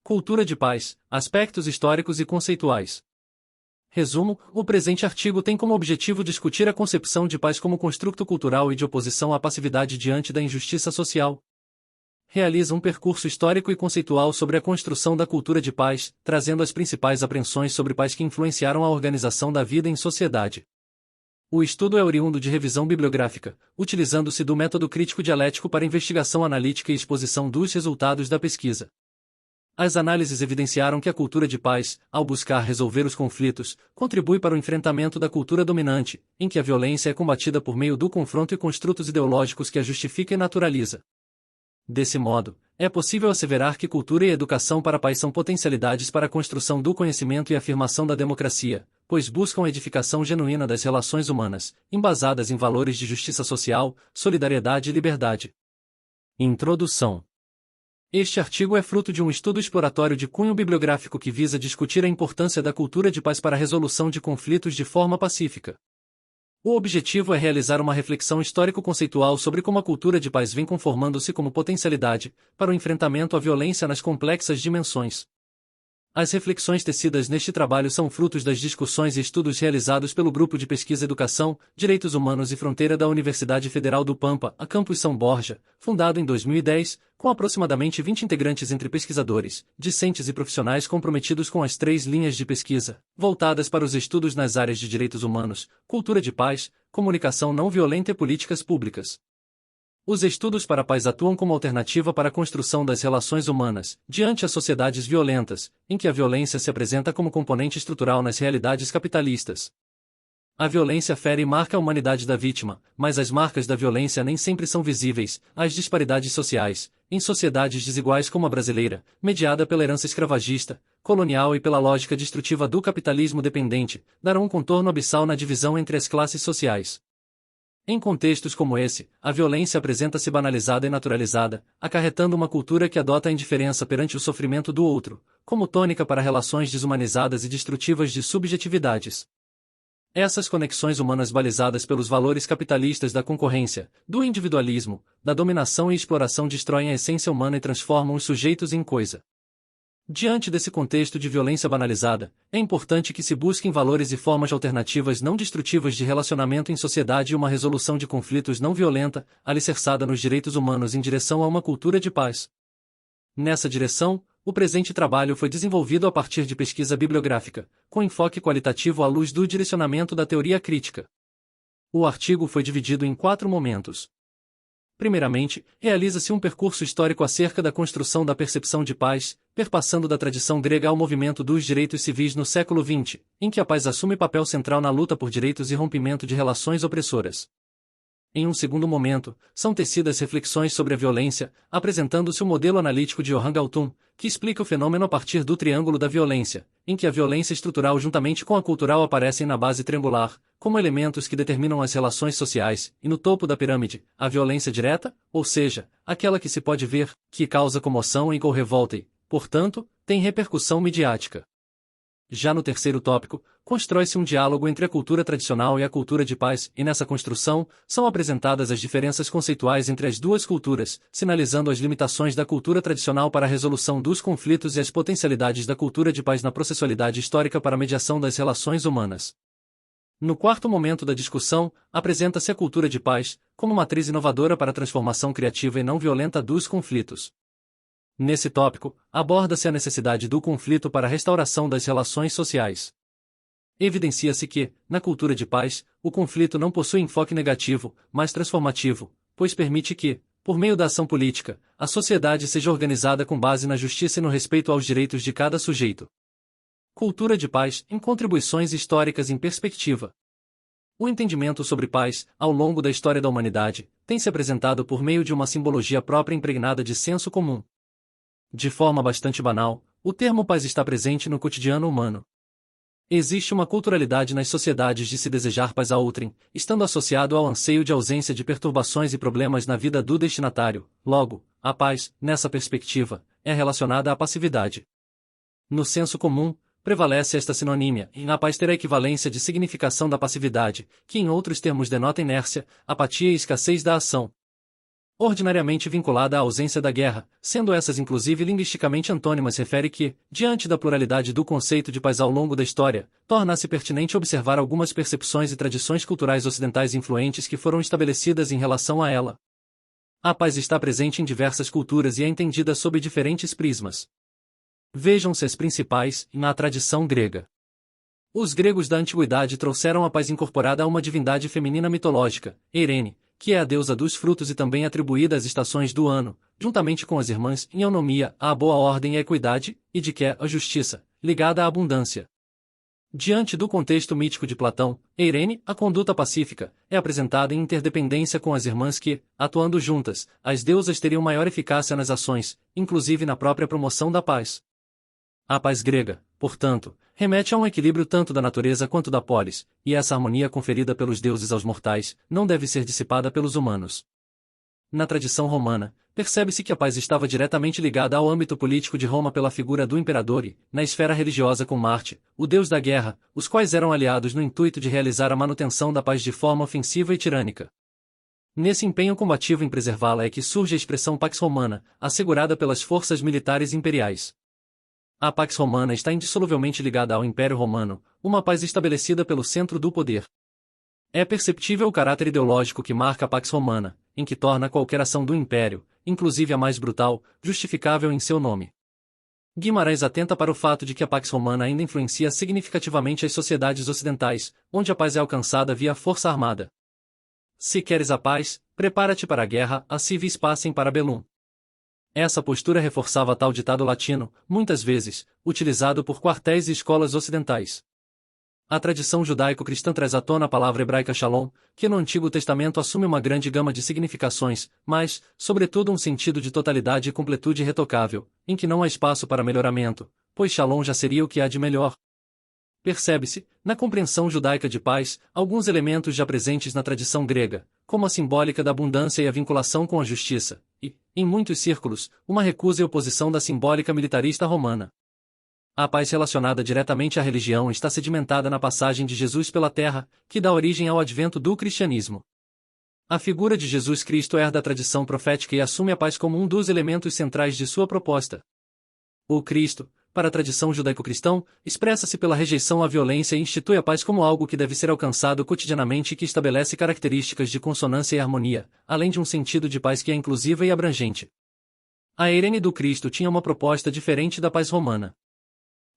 Cultura de paz, aspectos históricos e conceituais. Resumo: o presente artigo tem como objetivo discutir a concepção de paz como construto cultural e de oposição à passividade diante da injustiça social. Realiza um percurso histórico e conceitual sobre a construção da cultura de paz, trazendo as principais apreensões sobre paz que influenciaram a organização da vida em sociedade. O estudo é oriundo de revisão bibliográfica, utilizando-se do método crítico-dialético para investigação analítica e exposição dos resultados da pesquisa. As análises evidenciaram que a cultura de paz, ao buscar resolver os conflitos, contribui para o enfrentamento da cultura dominante, em que a violência é combatida por meio do confronto e construtos ideológicos que a justifica e naturaliza. Desse modo, é possível asseverar que cultura e educação para a paz são potencialidades para a construção do conhecimento e afirmação da democracia, pois buscam a edificação genuína das relações humanas, embasadas em valores de justiça social, solidariedade e liberdade. Introdução. Este artigo é fruto de um estudo exploratório de cunho bibliográfico que visa discutir a importância da cultura de paz para a resolução de conflitos de forma pacífica. O objetivo é realizar uma reflexão histórico-conceitual sobre como a cultura de paz vem conformando-se como potencialidade para o enfrentamento à violência nas complexas dimensões. As reflexões tecidas neste trabalho são frutos das discussões e estudos realizados pelo Grupo de Pesquisa Educação, Direitos Humanos e Fronteira da Universidade Federal do Pampa, a Campus São Borja, fundado em 2010, com aproximadamente 20 integrantes entre pesquisadores, discentes e profissionais comprometidos com as 3 linhas de pesquisa, voltadas para os estudos nas áreas de direitos humanos, cultura de paz, comunicação não violenta e políticas públicas. Os estudos para a paz atuam como alternativa para a construção das relações humanas, diante as sociedades violentas, em que a violência se apresenta como componente estrutural nas realidades capitalistas. A violência fere e marca a humanidade da vítima, mas as marcas da violência nem sempre são visíveis. As disparidades sociais, em sociedades desiguais como a brasileira, mediada pela herança escravagista, colonial e pela lógica destrutiva do capitalismo dependente, darão um contorno abissal na divisão entre as classes sociais. Em contextos como esse, a violência apresenta-se banalizada e naturalizada, acarretando uma cultura que adota a indiferença perante o sofrimento do outro, como tônica para relações desumanizadas e destrutivas de subjetividades. Essas conexões humanas balizadas pelos valores capitalistas da concorrência, do individualismo, da dominação e exploração destroem a essência humana e transformam os sujeitos em coisa. Diante desse contexto de violência banalizada, é importante que se busquem valores e formas alternativas não destrutivas de relacionamento em sociedade e uma resolução de conflitos não violenta, alicerçada nos direitos humanos em direção a uma cultura de paz. Nessa direção, o presente trabalho foi desenvolvido a partir de pesquisa bibliográfica, com enfoque qualitativo à luz do direcionamento da teoria crítica. O artigo foi dividido em 4 momentos. Primeiramente, realiza-se um percurso histórico acerca da construção da percepção de paz, perpassando da tradição grega ao movimento dos direitos civis no século XX, em que a paz assume papel central na luta por direitos e rompimento de relações opressoras. Em um segundo momento, são tecidas reflexões sobre a violência, apresentando-se o modelo analítico de Orhan Galtung, que explica o fenômeno a partir do triângulo da violência, em que a violência estrutural juntamente com a cultural aparecem na base triangular, como elementos que determinam as relações sociais, e no topo da pirâmide, a violência direta, ou seja, aquela que se pode ver, que causa comoção e ou revolta e, portanto, tem repercussão midiática. Já no terceiro tópico, constrói-se um diálogo entre a cultura tradicional e a cultura de paz, e nessa construção, são apresentadas as diferenças conceituais entre as duas culturas, sinalizando as limitações da cultura tradicional para a resolução dos conflitos e as potencialidades da cultura de paz na processualidade histórica para a mediação das relações humanas. No quarto momento da discussão, apresenta-se a cultura de paz, como matriz inovadora para a transformação criativa e não violenta dos conflitos. Nesse tópico, aborda-se a necessidade do conflito para a restauração das relações sociais. Evidencia-se que, na cultura de paz, o conflito não possui enfoque negativo, mas transformativo, pois permite que, por meio da ação política, a sociedade seja organizada com base na justiça e no respeito aos direitos de cada sujeito. Cultura de paz, em contribuições históricas em perspectiva. O entendimento sobre paz, ao longo da história da humanidade, tem se apresentado por meio de uma simbologia própria impregnada de senso comum. De forma bastante banal, o termo paz está presente no cotidiano humano. Existe uma culturalidade nas sociedades de se desejar paz a outrem, estando associado ao anseio de ausência de perturbações e problemas na vida do destinatário. Logo, a paz, nessa perspectiva, é relacionada à passividade. No senso comum, prevalece esta sinonímia, e na paz ter a equivalência de significação da passividade, que em outros termos denota inércia, apatia e escassez da ação. ordinariamente vinculada à ausência da guerra, sendo essas inclusive linguisticamente antônimas, refere que, diante da pluralidade do conceito de paz ao longo da história, torna-se pertinente observar algumas percepções e tradições culturais ocidentais influentes que foram estabelecidas em relação a ela. A paz está presente em diversas culturas e é entendida sob diferentes prismas. Vejam-se as principais, na tradição grega. Os gregos da antiguidade trouxeram a paz incorporada a uma divindade feminina mitológica, Eirene, que é a deusa dos frutos e também atribuída às estações do ano, juntamente com as irmãs em eunomia, a boa ordem e a equidade, e de que a justiça, ligada à abundância. Diante do contexto mítico de Platão, Eirene, a conduta pacífica, é apresentada em interdependência com as irmãs que, atuando juntas, as deusas teriam maior eficácia nas ações, inclusive na própria promoção da paz. A paz grega, portanto, remete a um equilíbrio tanto da natureza quanto da polis, e essa harmonia conferida pelos deuses aos mortais, não deve ser dissipada pelos humanos. Na tradição romana, percebe-se que a paz estava diretamente ligada ao âmbito político de Roma pela figura do imperador e, na esfera religiosa com Marte, o deus da guerra, os quais eram aliados no intuito de realizar a manutenção da paz de forma ofensiva e tirânica. Nesse empenho combativo em preservá-la é que surge a expressão Pax Romana, assegurada pelas forças militares imperiais. A Pax Romana está indissoluvelmente ligada ao Império Romano, uma paz estabelecida pelo centro do poder. É perceptível o caráter ideológico que marca a Pax Romana, em que torna qualquer ação do Império, inclusive a mais brutal, justificável em seu nome. Guimarães atenta para o fato de que a Pax Romana ainda influencia significativamente as sociedades ocidentais, onde a paz é alcançada via força armada. Se queres a paz, prepara-te para a guerra, a civis pacem para bellum. Essa postura reforçava tal ditado latino, muitas vezes, utilizado por quartéis e escolas ocidentais. A tradição judaico-cristã traz à tona a palavra hebraica shalom, que no Antigo Testamento assume uma grande gama de significações, mas, sobretudo um sentido de totalidade e completude irretocável, em que não há espaço para melhoramento, pois shalom já seria o que há de melhor. Percebe-se, na compreensão judaica de paz, alguns elementos já presentes na tradição grega, como a simbólica da abundância e a vinculação com a justiça, e, em muitos círculos, uma recusa e oposição da simbólica militarista romana. A paz relacionada diretamente à religião está sedimentada na passagem de Jesus pela terra, que dá origem ao advento do cristianismo. A figura de Jesus Cristo herda a tradição profética e assume a paz como um dos elementos centrais de sua proposta. O Cristo, para a tradição judaico-cristã, expressa-se pela rejeição à violência e institui a paz como algo que deve ser alcançado cotidianamente e que estabelece características de consonância e harmonia, além de um sentido de paz que é inclusiva e abrangente. A Eirene do Cristo tinha uma proposta diferente da paz romana.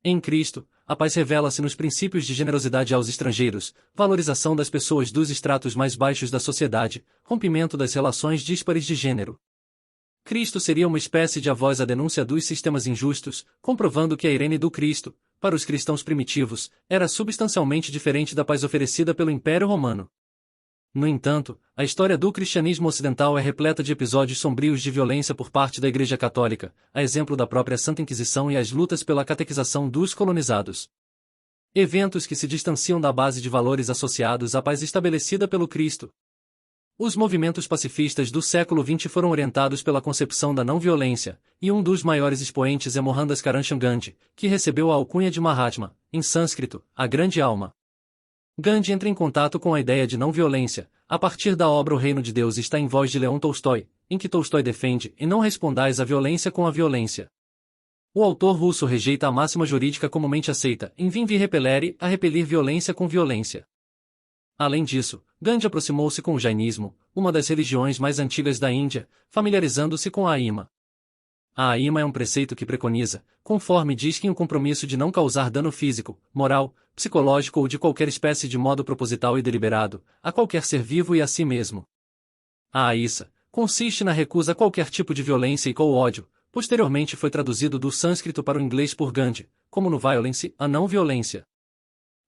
Em Cristo, a paz revela-se nos princípios de generosidade aos estrangeiros, valorização das pessoas dos estratos mais baixos da sociedade, rompimento das relações díspares de gênero. Cristo seria uma espécie de voz à denúncia dos sistemas injustos, comprovando que a Eirene do Cristo, para os cristãos primitivos, era substancialmente diferente da paz oferecida pelo Império Romano. No entanto, a história do cristianismo ocidental é repleta de episódios sombrios de violência por parte da Igreja Católica, a exemplo da própria Santa Inquisição e as lutas pela catequização dos colonizados. Eventos que se distanciam da base de valores associados à paz estabelecida pelo Cristo. Os movimentos pacifistas do século XX foram orientados pela concepção da não-violência, e um dos maiores expoentes é Mohandas Karamchand Gandhi, que recebeu a alcunha de Mahatma, em sânscrito, a grande alma. Gandhi entra em contato com a ideia de não-violência, a partir da obra O Reino de Deus está em voz de Leon Tolstói, em que Tolstói defende e não respondais à violência com a violência. O autor russo rejeita a máxima jurídica comumente aceita, in vinvi repellere, a repelir violência com violência. Além disso, Gandhi aproximou-se com o jainismo, uma das religiões mais antigas da Índia, familiarizando-se com a Ahima. A Ahima é um preceito que preconiza, conforme diz que um compromisso de não causar dano físico, moral, psicológico ou de qualquer espécie de modo proposital e deliberado, a qualquer ser vivo e a si mesmo. A Ahissa consiste na recusa a qualquer tipo de violência e com o ódio, posteriormente foi traduzido do sânscrito para o inglês por Gandhi, como no violence, a não-violência.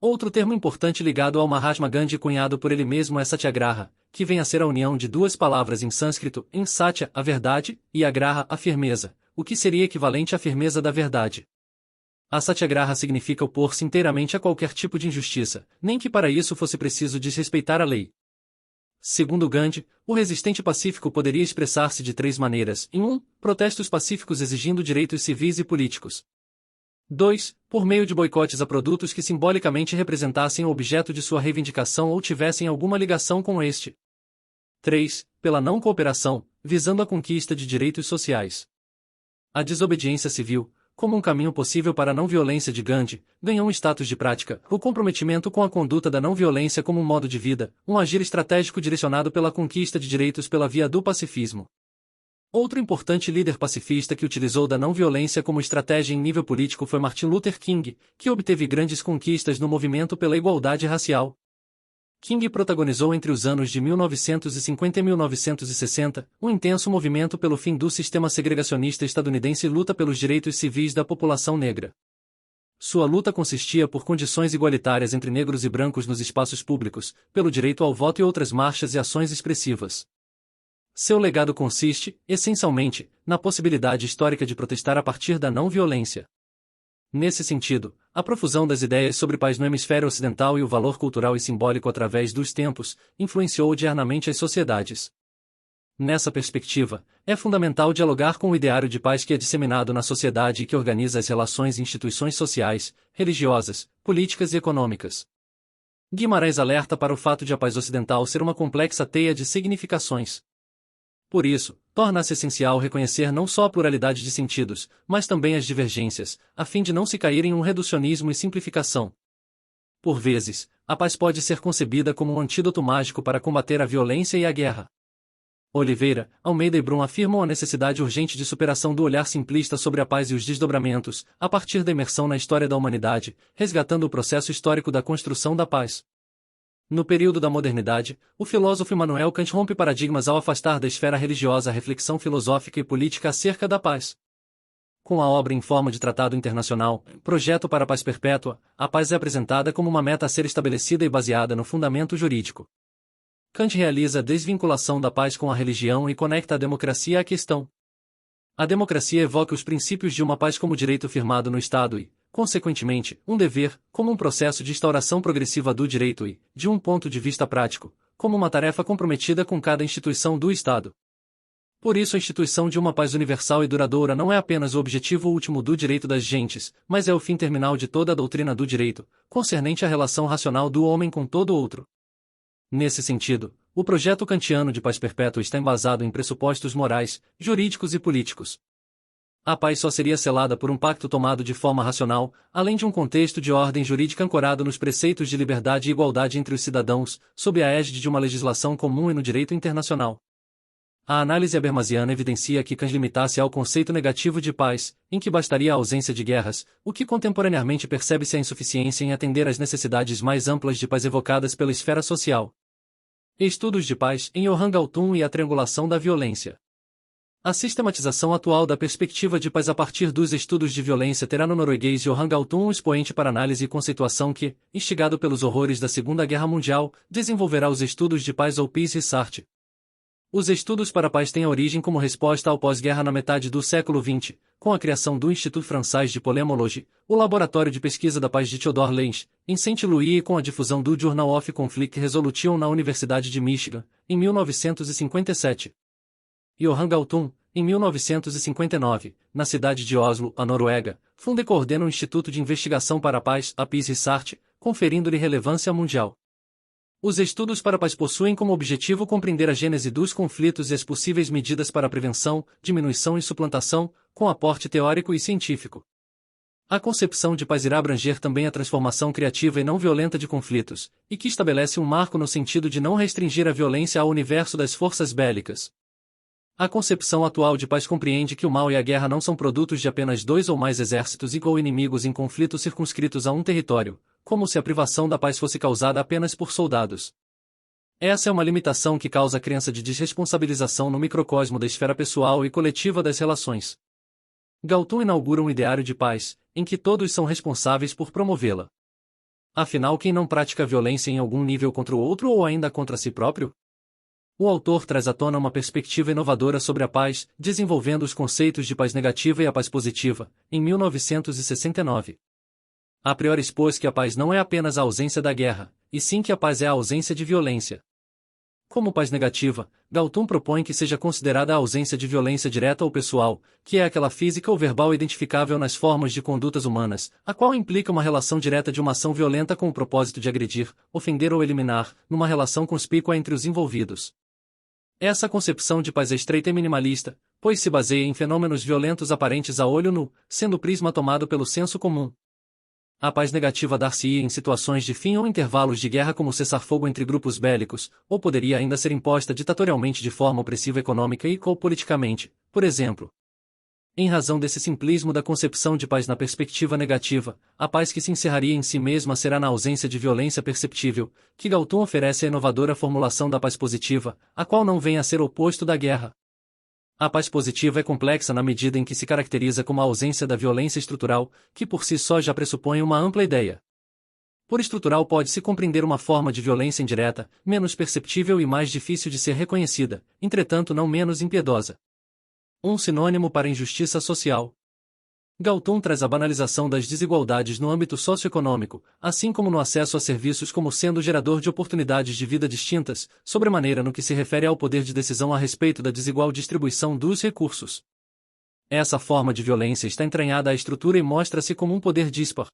Outro termo importante ligado ao Mahatma Gandhi cunhado por ele mesmo é Satyagraha, que vem a ser a união de duas palavras em sânscrito, em Satya, a verdade, e Agraha, a firmeza, o que seria equivalente à firmeza da verdade. A Satyagraha significa opor-se inteiramente a qualquer tipo de injustiça, nem que para isso fosse preciso desrespeitar a lei. Segundo Gandhi, o resistente pacífico poderia expressar-se de três maneiras: em 1, protestos pacíficos exigindo direitos civis e políticos. 2. Por meio de boicotes a produtos que simbolicamente representassem o objeto de sua reivindicação ou tivessem alguma ligação com este. 3. Pela não cooperação, visando a conquista de direitos sociais. A desobediência civil, como um caminho possível para a não-violência de Gandhi, ganhou um status de prática, o comprometimento com a conduta da não-violência como um modo de vida, um agir estratégico direcionado pela conquista de direitos pela via do pacifismo. Outro importante líder pacifista que utilizou da não-violência como estratégia em nível político foi Martin Luther King, que obteve grandes conquistas no movimento pela igualdade racial. King protagonizou entre os anos de 1950 e 1960 um intenso movimento pelo fim do sistema segregacionista estadunidense e luta pelos direitos civis da população negra. Sua luta consistia por condições igualitárias entre negros e brancos nos espaços públicos, pelo direito ao voto e outras marchas e ações expressivas. Seu legado consiste, essencialmente, na possibilidade histórica de protestar a partir da não-violência. Nesse sentido, a profusão das ideias sobre paz no hemisfério ocidental e o valor cultural e simbólico através dos tempos, influenciou diariamente as sociedades. Nessa perspectiva, é fundamental dialogar com o ideário de paz que é disseminado na sociedade e que organiza as relações e instituições sociais, religiosas, políticas e econômicas. Guimarães alerta para o fato de a paz ocidental ser uma complexa teia de significações. Por isso, torna-se essencial reconhecer não só a pluralidade de sentidos, mas também as divergências, a fim de não se cair em um reducionismo e simplificação. Por vezes, a paz pode ser concebida como um antídoto mágico para combater a violência e a guerra. Oliveira, Almeida e Brum afirmam a necessidade urgente de superação do olhar simplista sobre a paz e os desdobramentos, a partir da imersão na história da humanidade, resgatando o processo histórico da construção da paz. No período da modernidade, o filósofo Immanuel Kant rompe paradigmas ao afastar da esfera religiosa a reflexão filosófica e política acerca da paz. Com a obra em forma de tratado internacional, Projeto para a Paz Perpétua, a paz é apresentada como uma meta a ser estabelecida e baseada no fundamento jurídico. Kant realiza a desvinculação da paz com a religião e conecta a democracia à questão. A democracia evoca os princípios de uma paz como direito firmado no Estado e, consequentemente, um dever, como um processo de instauração progressiva do direito e, de um ponto de vista prático, como uma tarefa comprometida com cada instituição do Estado. Por isso a instituição de uma paz universal e duradoura não é apenas o objetivo último do direito das gentes, mas é o fim terminal de toda a doutrina do direito, concernente à relação racional do homem com todo outro. Nesse sentido, o projeto kantiano de paz perpétua está embasado em pressupostos morais, jurídicos e políticos. A paz só seria selada por um pacto tomado de forma racional, além de um contexto de ordem jurídica ancorado nos preceitos de liberdade e igualdade entre os cidadãos, sob a égide de uma legislação comum e no direito internacional. A análise habermasiana evidencia que Kant limitasse ao conceito negativo de paz, em que bastaria a ausência de guerras, o que contemporaneamente percebe-se a insuficiência em atender às necessidades mais amplas de paz evocadas pela esfera social. Estudos de paz em Johan Galtung e a triangulação da violência. A sistematização atual da perspectiva de paz a partir dos estudos de violência terá no norueguês Johan Galtung um expoente para análise e conceituação que, instigado pelos horrores da Segunda Guerra Mundial, desenvolverá os estudos de paz ou Peace Research. Os estudos para a paz têm origem como resposta ao pós-guerra na metade do século XX, com a criação do Institut Français de Polémologie, o laboratório de pesquisa da paz de Theodore Lenz, em Saint-Louis e com a difusão do Journal of Conflict Resolution na Universidade de Michigan, em 1957. Johan Galtung, em 1959, na cidade de Oslo, a Noruega, funda e coordena o Instituto de Investigação para a Paz, a Peace Research, conferindo-lhe relevância mundial. Os estudos para a paz possuem como objetivo compreender a gênese dos conflitos e as possíveis medidas para a prevenção, diminuição e suplantação, com aporte teórico e científico. A concepção de paz irá abranger também a transformação criativa e não violenta de conflitos, e que estabelece um marco no sentido de não restringir a violência ao universo das forças bélicas. A concepção atual de paz compreende que o mal e a guerra não são produtos de apenas dois ou mais exércitos ou inimigos em conflitos circunscritos a um território, como se a privação da paz fosse causada apenas por soldados. Essa é uma limitação que causa a crença de desresponsabilização no microcosmo da esfera pessoal e coletiva das relações. Galtung inaugura um ideário de paz, em que todos são responsáveis por promovê-la. Afinal, quem não pratica violência em algum nível contra o outro ou ainda contra si próprio? O autor traz à tona uma perspectiva inovadora sobre a paz, desenvolvendo os conceitos de paz negativa e a paz positiva, em 1969. A priori expôs que a paz não é apenas a ausência da guerra, e sim que a paz é a ausência de violência. Como paz negativa, Galtung propõe que seja considerada a ausência de violência direta ou pessoal, que é aquela física ou verbal identificável nas formas de condutas humanas, a qual implica uma relação direta de uma ação violenta com o propósito de agredir, ofender ou eliminar, numa relação conspícua entre os envolvidos. Essa concepção de paz é estreita e minimalista, pois se baseia em fenômenos violentos aparentes a olho nu, sendo o prisma tomado pelo senso comum. A paz negativa dar-se-ia em situações de fim ou intervalos de guerra como cessar-fogo entre grupos bélicos, ou poderia ainda ser imposta ditatorialmente de forma opressiva econômica e ou politicamente, por exemplo. Em razão desse simplismo da concepção de paz na perspectiva negativa, a paz que se encerraria em si mesma será na ausência de violência perceptível, que Galton oferece a inovadora formulação da paz positiva, a qual não vem a ser oposto da guerra. A paz positiva é complexa na medida em que se caracteriza como a ausência da violência estrutural, que por si só já pressupõe uma ampla ideia. Por estrutural pode-se compreender uma forma de violência indireta, menos perceptível e mais difícil de ser reconhecida, entretanto não menos impiedosa. Um sinônimo para injustiça social. Galton traz a banalização das desigualdades no âmbito socioeconômico, assim como no acesso a serviços como sendo gerador de oportunidades de vida distintas, sobremaneira no que se refere ao poder de decisão a respeito da desigual distribuição dos recursos. Essa forma de violência está entranhada à estrutura e mostra-se como um poder díspar.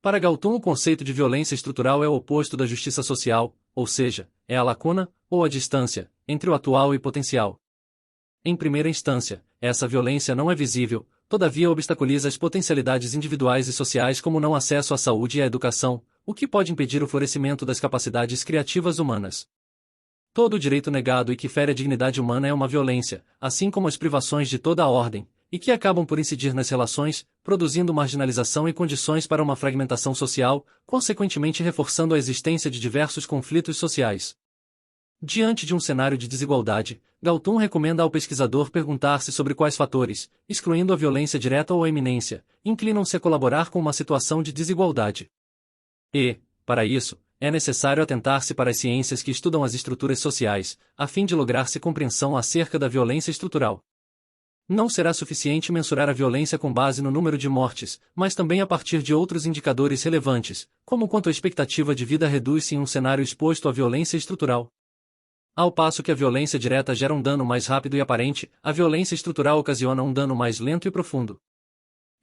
Para Galton, o conceito de violência estrutural é o oposto da justiça social, ou seja, é a lacuna, ou a distância, entre o atual e potencial. Em primeira instância, essa violência não é visível, todavia obstaculiza as potencialidades individuais e sociais como o não acesso à saúde e à educação, o que pode impedir o florescimento das capacidades criativas humanas. Todo direito negado e que fere a dignidade humana é uma violência, assim como as privações de toda a ordem, e que acabam por incidir nas relações, produzindo marginalização e condições para uma fragmentação social, consequentemente reforçando a existência de diversos conflitos sociais. Diante de um cenário de desigualdade, Galton recomenda ao pesquisador perguntar-se sobre quais fatores, excluindo a violência direta ou a iminência, inclinam-se a colaborar com uma situação de desigualdade. E, para isso, é necessário atentar-se para as ciências que estudam as estruturas sociais, a fim de lograr-se compreensão acerca da violência estrutural. Não será suficiente mensurar a violência com base no número de mortes, mas também a partir de outros indicadores relevantes, como quanto a expectativa de vida reduz-se em um cenário exposto à violência estrutural. Ao passo que a violência direta gera um dano mais rápido e aparente, a violência estrutural ocasiona um dano mais lento e profundo.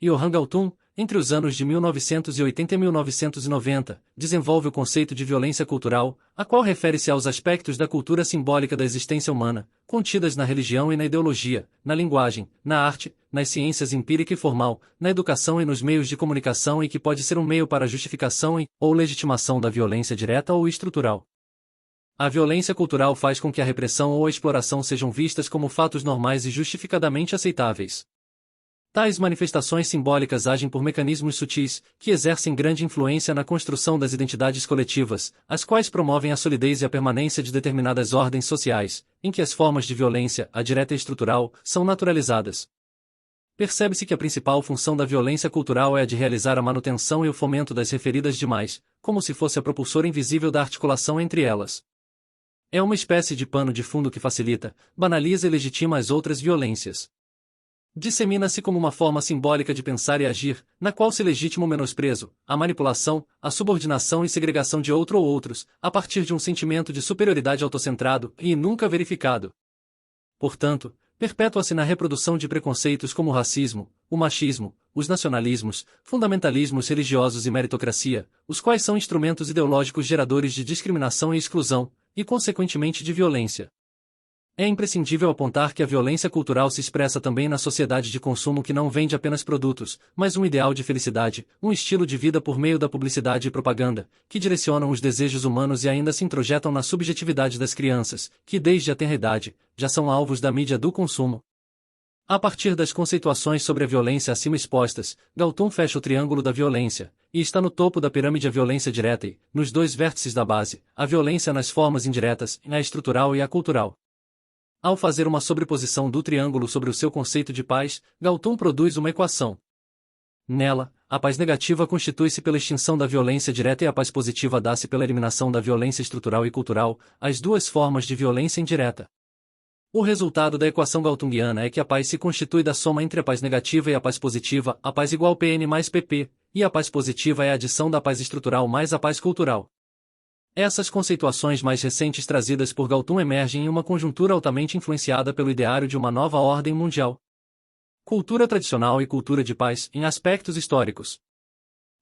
Johann Galton, entre os anos de 1980 e 1990, desenvolve o conceito de violência cultural, a qual refere-se aos aspectos da cultura simbólica da existência humana, contidas na religião e na ideologia, na linguagem, na arte, nas ciências empírica e formal, na educação e nos meios de comunicação e que pode ser um meio para a justificação ou legitimação da violência direta ou estrutural. A violência cultural faz com que a repressão ou a exploração sejam vistas como fatos normais e justificadamente aceitáveis. Tais manifestações simbólicas agem por mecanismos sutis, que exercem grande influência na construção das identidades coletivas, as quais promovem a solidez e a permanência de determinadas ordens sociais, em que as formas de violência, a direta e estrutural, são naturalizadas. Percebe-se que a principal função da violência cultural é a de realizar a manutenção e o fomento das referidas demais, como se fosse a propulsora invisível da articulação entre elas. É uma espécie de pano de fundo que facilita, banaliza e legitima as outras violências. Dissemina-se como uma forma simbólica de pensar e agir, na qual se legitima o menosprezo, a manipulação, a subordinação e segregação de outro ou outros, a partir de um sentimento de superioridade autocentrado e nunca verificado. Portanto, perpetua-se na reprodução de preconceitos como o racismo, o machismo, os nacionalismos, fundamentalismos religiosos e meritocracia, os quais são instrumentos ideológicos geradores de discriminação e exclusão, e consequentemente de violência. É imprescindível apontar que a violência cultural se expressa também na sociedade de consumo que não vende apenas produtos, mas um ideal de felicidade, um estilo de vida por meio da publicidade e propaganda, que direcionam os desejos humanos e ainda se introjetam na subjetividade das crianças, que desde a tenra idade, já são alvos da mídia do consumo. A partir das conceituações sobre a violência acima expostas, Galton fecha o triângulo da violência, e está no topo da pirâmide a violência direta e, nos dois vértices da base, a violência nas formas indiretas, a estrutural e a cultural. Ao fazer uma sobreposição do triângulo sobre o seu conceito de paz, Galton produz uma equação. Nela, a paz negativa constitui-se pela extinção da violência direta e a paz positiva dá-se pela eliminação da violência estrutural e cultural, as duas formas de violência indireta. O resultado da equação galtungiana é que a paz se constitui da soma entre a paz negativa e a paz positiva, a paz igual Pn mais pp, e a paz positiva é a adição da paz estrutural mais a paz cultural. Essas conceituações mais recentes trazidas por Galton emergem em uma conjuntura altamente influenciada pelo ideário de uma nova ordem mundial. Cultura tradicional e cultura de paz, em aspectos históricos.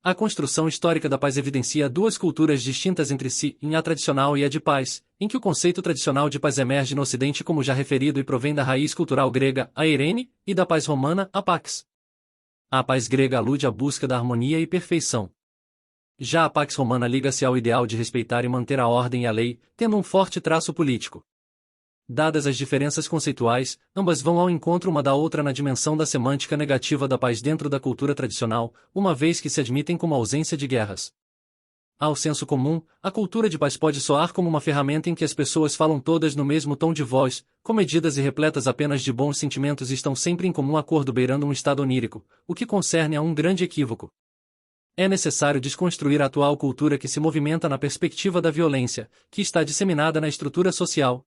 A construção histórica da paz evidencia duas culturas distintas entre si, a tradicional e a de paz, em que o conceito tradicional de paz emerge no Ocidente como já referido e provém da raiz cultural grega, a eirene, e da paz romana, a pax. A paz grega alude à busca da harmonia e perfeição. Já a pax romana liga-se ao ideal de respeitar e manter a ordem e a lei, tendo um forte traço político. Dadas as diferenças conceituais, ambas vão ao encontro uma da outra na dimensão da semântica negativa da paz dentro da cultura tradicional, uma vez que se admitem como ausência de guerras. Ao senso comum, a cultura de paz pode soar como uma ferramenta em que as pessoas falam todas no mesmo tom de voz, comedidas e repletas apenas de bons sentimentos e estão sempre em comum acordo beirando um estado onírico, o que concerne a um grande equívoco. É necessário desconstruir a atual cultura que se movimenta na perspectiva da violência, que está disseminada na estrutura social.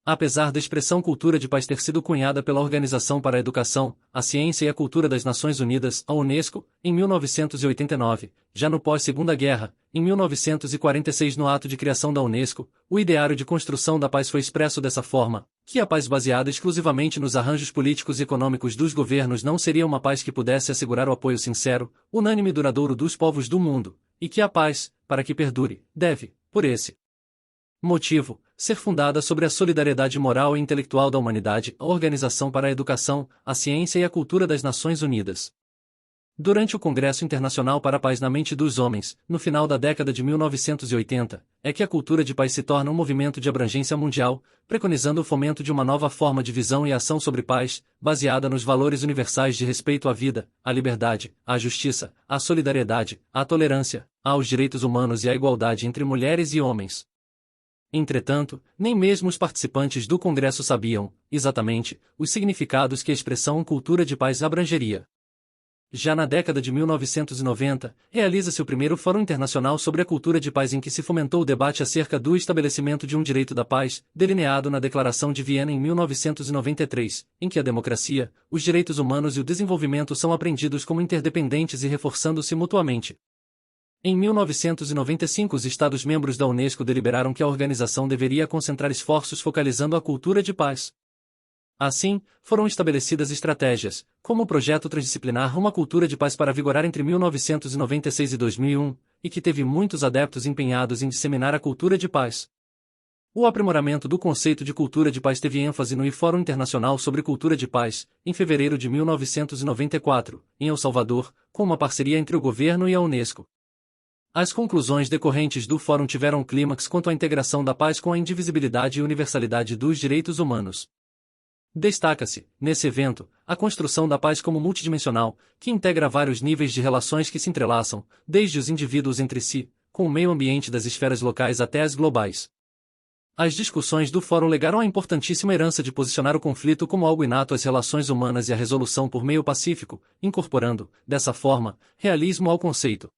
Apesar da expressão cultura de paz ter sido cunhada pela Organização para a Educação, a Ciência e a Cultura das Nações Unidas, a Unesco, em 1989, já no pós-Segunda Guerra, em 1946 no ato de criação da Unesco, o ideário de construção da paz foi expresso dessa forma, que a paz baseada exclusivamente nos arranjos políticos e econômicos dos governos não seria uma paz que pudesse assegurar o apoio sincero, unânime e duradouro dos povos do mundo, e que a paz, para que perdure, deve, por esse motivo, ser fundada sobre a solidariedade moral e intelectual da humanidade, a Organização para a Educação, a Ciência e a Cultura das Nações Unidas. Durante o Congresso Internacional para a Paz na Mente dos Homens, no final da década de 1980, é que a cultura de paz se torna um movimento de abrangência mundial, preconizando o fomento de uma nova forma de visão e ação sobre paz, baseada nos valores universais de respeito à vida, à liberdade, à justiça, à solidariedade, à tolerância, aos direitos humanos e à igualdade entre mulheres e homens. Entretanto, nem mesmo os participantes do Congresso sabiam, exatamente, os significados que a expressão cultura de paz abrangeria. Já na década de 1990, realiza-se o primeiro Fórum Internacional sobre a Cultura de Paz em que se fomentou o debate acerca do estabelecimento de um direito da paz, delineado na Declaração de Viena em 1993, em que a democracia, os direitos humanos e o desenvolvimento são apreendidos como interdependentes e reforçando-se mutuamente. Em 1995 os Estados-membros da Unesco deliberaram que a organização deveria concentrar esforços focalizando a cultura de paz. Assim, foram estabelecidas estratégias, como o projeto transdisciplinar Uma Cultura de Paz para vigorar entre 1996 e 2001, e que teve muitos adeptos empenhados em disseminar a cultura de paz. O aprimoramento do conceito de cultura de paz teve ênfase no Fórum Internacional sobre Cultura de Paz, em fevereiro de 1994, em El Salvador, com uma parceria entre o governo e a Unesco. As conclusões decorrentes do fórum tiveram um clímax quanto à integração da paz com a indivisibilidade e universalidade dos direitos humanos. Destaca-se, nesse evento, a construção da paz como multidimensional, que integra vários níveis de relações que se entrelaçam, desde os indivíduos entre si, com o meio ambiente das esferas locais até as globais. As discussões do fórum legaram a importantíssima herança de posicionar o conflito como algo inato às relações humanas e a resolução por meio pacífico, incorporando, dessa forma, realismo ao conceito.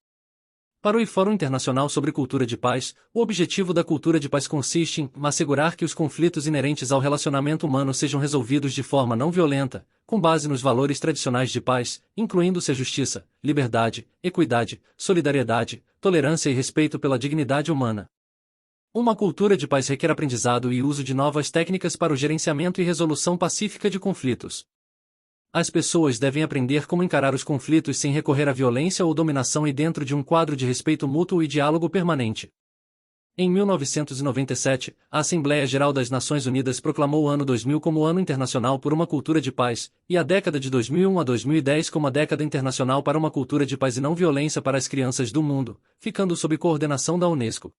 Para o Fórum Internacional sobre Cultura de Paz, o objetivo da cultura de paz consiste em assegurar que os conflitos inerentes ao relacionamento humano sejam resolvidos de forma não violenta, com base nos valores tradicionais de paz, incluindo-se a justiça, liberdade, equidade, solidariedade, tolerância e respeito pela dignidade humana. Uma cultura de paz requer aprendizado e uso de novas técnicas para o gerenciamento e resolução pacífica de conflitos. As pessoas devem aprender como encarar os conflitos sem recorrer à violência ou dominação e dentro de um quadro de respeito mútuo e diálogo permanente. Em 1997, a Assembleia Geral das Nações Unidas proclamou o ano 2000 como o Ano Internacional por uma Cultura de Paz, e a década de 2001 a 2010 como a Década Internacional para uma Cultura de Paz e Não Violência para as Crianças do Mundo, ficando sob coordenação da Unesco.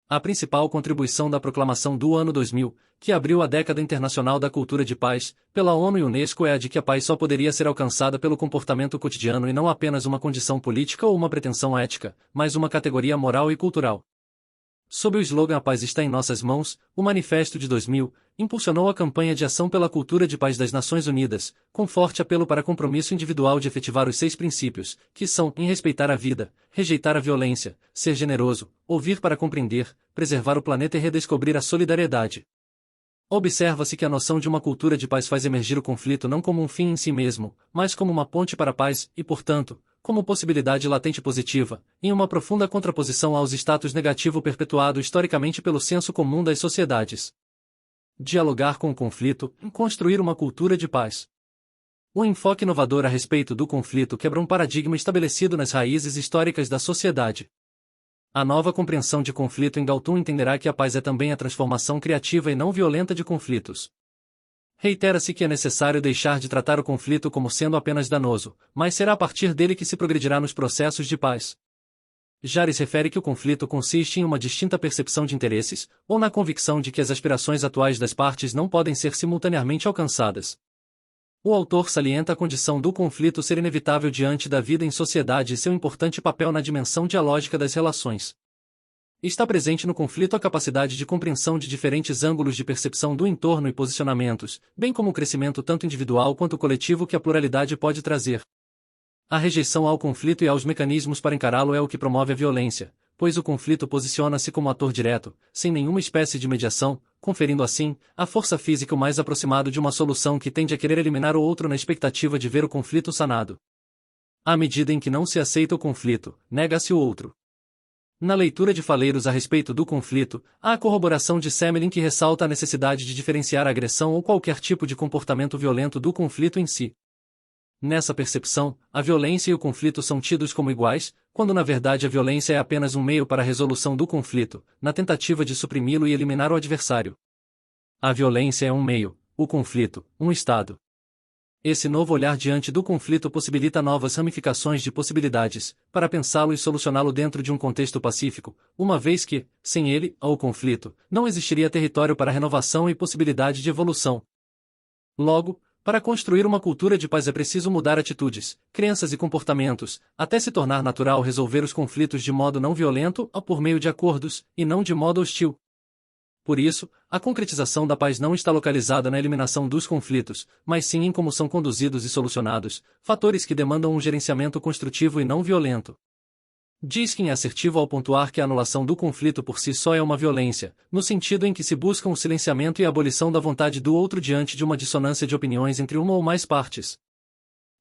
A principal contribuição da proclamação do ano 2000, que abriu a Década Internacional da Cultura de Paz, pela ONU e Unesco é a de que a paz só poderia ser alcançada pelo comportamento cotidiano e não apenas uma condição política ou uma pretensão ética, mas uma categoria moral e cultural. Sob o slogan A Paz está em nossas mãos, o Manifesto de 2000 impulsionou a campanha de ação pela cultura de paz das Nações Unidas, com forte apelo para compromisso individual de efetivar os 6 princípios, que são em respeitar a vida, rejeitar a violência, ser generoso, ouvir para compreender, preservar o planeta e redescobrir a solidariedade. Observa-se que a noção de uma cultura de paz faz emergir o conflito não como um fim em si mesmo, mas como uma ponte para a paz e, portanto, como possibilidade latente positiva, em uma profunda contraposição aos status negativo perpetuado historicamente pelo senso comum das sociedades. Dialogar com o conflito, construir uma cultura de paz. Um enfoque inovador a respeito do conflito quebra um paradigma estabelecido nas raízes históricas da sociedade. A nova compreensão de conflito em Galtung entenderá que a paz é também a transformação criativa e não violenta de conflitos. Reitera-se que é necessário deixar de tratar o conflito como sendo apenas danoso, mas será a partir dele que se progredirá nos processos de paz. Jares refere que o conflito consiste em uma distinta percepção de interesses, ou na convicção de que as aspirações atuais das partes não podem ser simultaneamente alcançadas. O autor salienta a condição do conflito ser inevitável diante da vida em sociedade e seu importante papel na dimensão dialógica das relações. Está presente no conflito a capacidade de compreensão de diferentes ângulos de percepção do entorno e posicionamentos, bem como o crescimento tanto individual quanto coletivo que a pluralidade pode trazer. A rejeição ao conflito e aos mecanismos para encará-lo é o que promove a violência, pois o conflito posiciona-se como ator direto, sem nenhuma espécie de mediação, conferindo assim, a força física o mais aproximado de uma solução que tende a querer eliminar o outro na expectativa de ver o conflito sanado. À medida em que não se aceita o conflito, nega-se o outro. Na leitura de Faleiros a respeito do conflito, há a corroboração de Semmelin que ressalta a necessidade de diferenciar a agressão ou qualquer tipo de comportamento violento do conflito em si. Nessa percepção, a violência e o conflito são tidos como iguais, quando na verdade a violência é apenas um meio para a resolução do conflito, na tentativa de suprimi-lo e eliminar o adversário. A violência é um meio, o conflito, um estado. Esse novo olhar diante do conflito possibilita novas ramificações de possibilidades, para pensá-lo e solucioná-lo dentro de um contexto pacífico, uma vez que, sem ele, ou conflito, não existiria território para renovação e possibilidade de evolução. Logo, para construir uma cultura de paz é preciso mudar atitudes, crenças e comportamentos, até se tornar natural resolver os conflitos de modo não violento ou por meio de acordos, e não de modo hostil. Por isso, a concretização da paz não está localizada na eliminação dos conflitos, mas sim em como são conduzidos e solucionados, fatores que demandam um gerenciamento construtivo e não violento. Diz quem é assertivo ao pontuar que a anulação do conflito por si só é uma violência, no sentido em que se busca o silenciamento e a abolição da vontade do outro diante de uma dissonância de opiniões entre uma ou mais partes.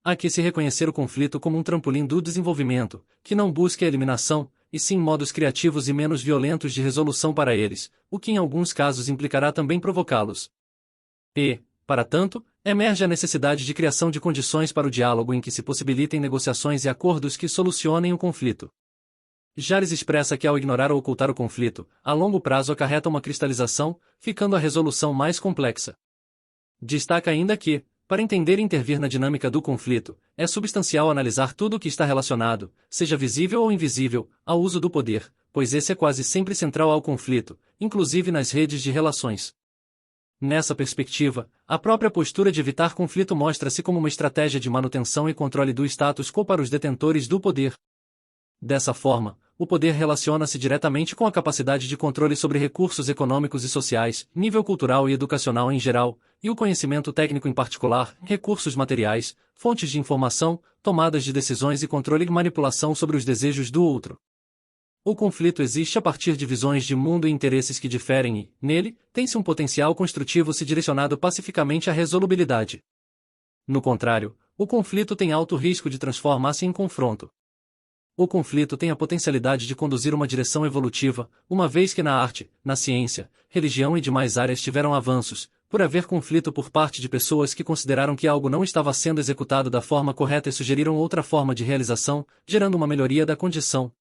Há que se reconhecer o conflito como um trampolim do desenvolvimento, que não busque a eliminação, e sim modos criativos e menos violentos de resolução para eles, o que em alguns casos implicará também provocá-los. E, para tanto, emerge a necessidade de criação de condições para o diálogo em que se possibilitem negociações e acordos que solucionem o conflito. Jares expressa que ao ignorar ou ocultar o conflito, a longo prazo acarreta uma cristalização, ficando a resolução mais complexa. Destaca ainda que, para entender e intervir na dinâmica do conflito, é substancial analisar tudo o que está relacionado, seja visível ou invisível, ao uso do poder, pois esse é quase sempre central ao conflito, inclusive nas redes de relações. Nessa perspectiva, a própria postura de evitar conflito mostra-se como uma estratégia de manutenção e controle do status quo para os detentores do poder. Dessa forma, o poder relaciona-se diretamente com a capacidade de controle sobre recursos econômicos e sociais, nível cultural e educacional em geral, e o conhecimento técnico em particular, recursos materiais, fontes de informação, tomadas de decisões e controle e manipulação sobre os desejos do outro. O conflito existe a partir de visões de mundo e interesses que diferem e, nele, tem-se um potencial construtivo se direcionado pacificamente à resolubilidade. No contrário, o conflito tem alto risco de transformar-se em confronto. O conflito tem a potencialidade de conduzir uma direção evolutiva, uma vez que na arte, na ciência, religião e demais áreas tiveram avanços, por haver conflito por parte de pessoas que consideraram que algo não estava sendo executado da forma correta e sugeriram outra forma de realização, gerando uma melhoria da condição.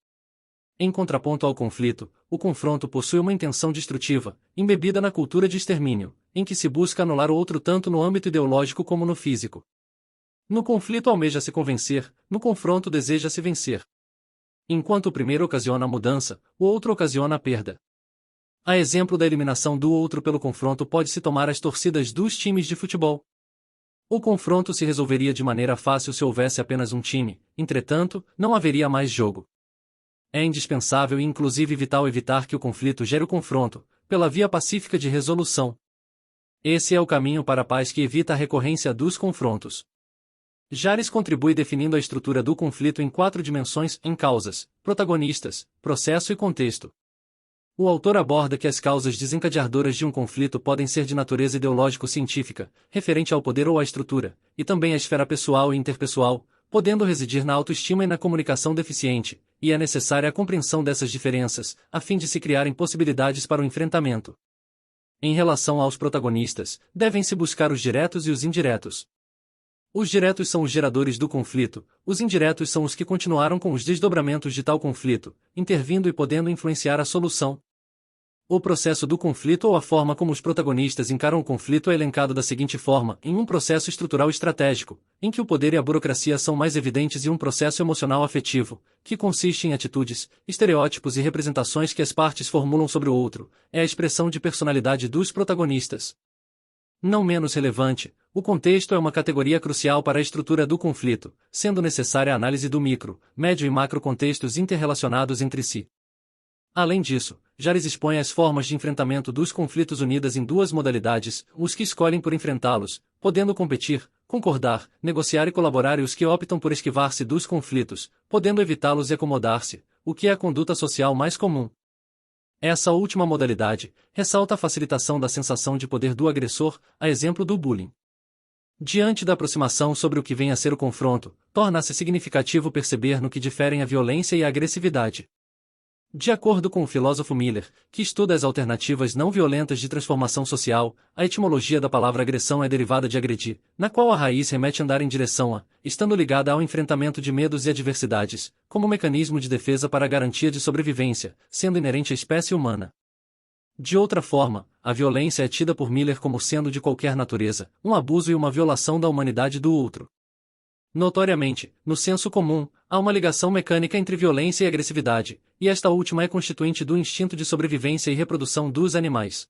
Em contraponto ao conflito, o confronto possui uma intenção destrutiva, embebida na cultura de extermínio, em que se busca anular o outro tanto no âmbito ideológico como no físico. No conflito almeja-se convencer, no confronto deseja-se vencer. Enquanto o primeiro ocasiona a mudança, o outro ocasiona a perda. A exemplo da eliminação do outro pelo confronto pode-se tomar as torcidas dos times de futebol. O confronto se resolveria de maneira fácil se houvesse apenas um time, entretanto, não haveria mais jogo. É indispensável e inclusive vital evitar que o conflito gere o confronto, pela via pacífica de resolução. Esse é o caminho para a paz que evita a recorrência dos confrontos. Jares contribui definindo a estrutura do conflito em 4 dimensões, em causas, protagonistas, processo e contexto. O autor aborda que as causas desencadeadoras de um conflito podem ser de natureza ideológico-científica, referente ao poder ou à estrutura, e também à esfera pessoal e interpessoal, podendo residir na autoestima e na comunicação deficiente, e é necessária a compreensão dessas diferenças, a fim de se criarem possibilidades para o enfrentamento. Em relação aos protagonistas, devem-se buscar os diretos e os indiretos. Os diretos são os geradores do conflito, os indiretos são os que continuaram com os desdobramentos de tal conflito, intervindo e podendo influenciar a solução. O processo do conflito ou a forma como os protagonistas encaram o conflito é elencado da seguinte forma, em um processo estrutural estratégico, em que o poder e a burocracia são mais evidentes e um processo emocional afetivo, que consiste em atitudes, estereótipos e representações que as partes formulam sobre o outro, é a expressão de personalidade dos protagonistas. Não menos relevante, o contexto é uma categoria crucial para a estrutura do conflito, sendo necessária a análise do micro, médio e macro contextos interrelacionados entre si. Além disso, Jales expõe as formas de enfrentamento dos conflitos unidas em duas modalidades, os que escolhem por enfrentá-los, podendo competir, concordar, negociar e colaborar e os que optam por esquivar-se dos conflitos, podendo evitá-los e acomodar-se, o que é a conduta social mais comum. Essa última modalidade ressalta a facilitação da sensação de poder do agressor, a exemplo do bullying. Diante da aproximação sobre o que vem a ser o confronto, torna-se significativo perceber no que diferem a violência e a agressividade. De acordo com o filósofo Miller, que estuda as alternativas não violentas de transformação social, a etimologia da palavra agressão é derivada de agredir, na qual a raiz remete a andar em direção a, estando ligada ao enfrentamento de medos e adversidades, como mecanismo de defesa para a garantia de sobrevivência, sendo inerente à espécie humana. De outra forma, a violência é tida por Miller como sendo de qualquer natureza, um abuso e uma violação da humanidade do outro. Notoriamente, no senso comum, há uma ligação mecânica entre violência e agressividade, e esta última é constituinte do instinto de sobrevivência e reprodução dos animais.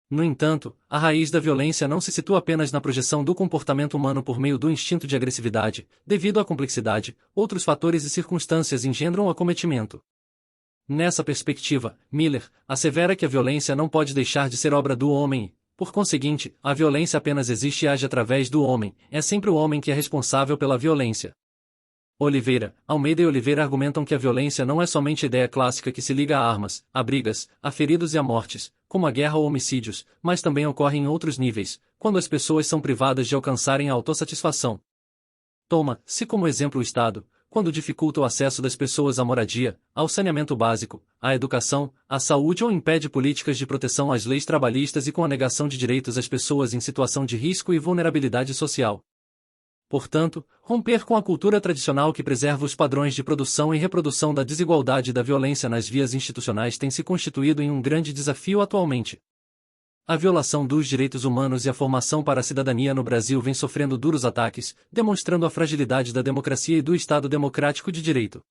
No entanto, a raiz da violência não se situa apenas na projeção do comportamento humano por meio do instinto de agressividade, devido à complexidade, outros fatores e circunstâncias engendram o acometimento. Nessa perspectiva, Miller assevera que a violência não pode deixar de ser obra do homem e, por conseguinte, a violência apenas existe e age através do homem, é sempre o homem que é responsável pela violência. Oliveira, Almeida e Oliveira argumentam que a violência não é somente a ideia clássica que se liga a armas, a brigas, a feridos e a mortes, como a guerra ou homicídios, mas também ocorre em outros níveis, quando as pessoas são privadas de alcançarem a autossatisfação. Toma-se como exemplo o Estado, quando dificulta o acesso das pessoas à moradia, ao saneamento básico, à educação, à saúde ou impede políticas de proteção às leis trabalhistas e com a negação de direitos às pessoas em situação de risco e vulnerabilidade social. Portanto, romper com a cultura tradicional que preserva os padrões de produção e reprodução da desigualdade e da violência nas vias institucionais tem se constituído em um grande desafio atualmente. A violação dos direitos humanos e a formação para a cidadania no Brasil vem sofrendo duros ataques, demonstrando a fragilidade da democracia e do Estado democrático de direito.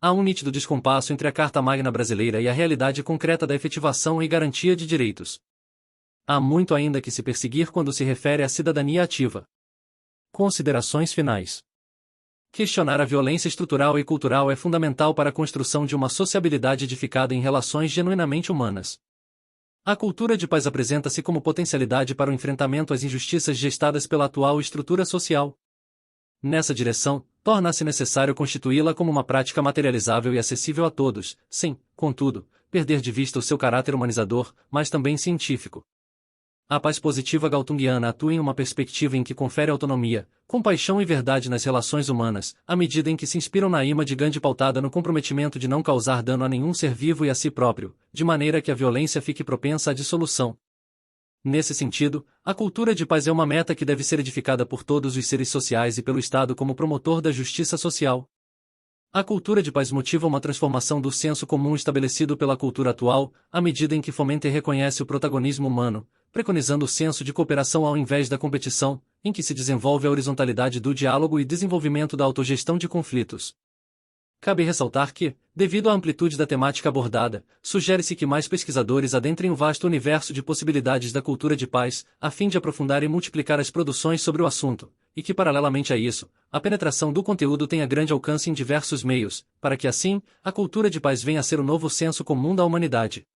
Há um nítido descompasso entre a Carta Magna brasileira e a realidade concreta da efetivação e garantia de direitos. Há muito ainda que se perseguir quando se refere à cidadania ativa. Considerações finais. Questionar a violência estrutural e cultural é fundamental para a construção de uma sociabilidade edificada em relações genuinamente humanas. A cultura de paz apresenta-se como potencialidade para o enfrentamento às injustiças gestadas pela atual estrutura social. Nessa direção, torna-se necessário constituí-la como uma prática materializável e acessível a todos, sem, contudo, perder de vista o seu caráter humanizador, mas também científico. A paz positiva galtungiana atua em uma perspectiva em que confere autonomia, compaixão e verdade nas relações humanas, à medida em que se inspiram na imã de Gandhi pautada no comprometimento de não causar dano a nenhum ser vivo e a si próprio, de maneira que a violência fique propensa à dissolução. Nesse sentido, a cultura de paz é uma meta que deve ser edificada por todos os seres sociais e pelo Estado como promotor da justiça social. A cultura de paz motiva uma transformação do senso comum estabelecido pela cultura atual, à medida em que fomenta e reconhece o protagonismo humano, preconizando o senso de cooperação ao invés da competição, em que se desenvolve a horizontalidade do diálogo e desenvolvimento da autogestão de conflitos. Cabe ressaltar que, devido à amplitude da temática abordada, sugere-se que mais pesquisadores adentrem o vasto universo de possibilidades da cultura de paz, a fim de aprofundar e multiplicar as produções sobre o assunto, e que paralelamente a isso, a penetração do conteúdo tenha grande alcance em diversos meios, para que assim, a cultura de paz venha a ser o novo senso comum da humanidade.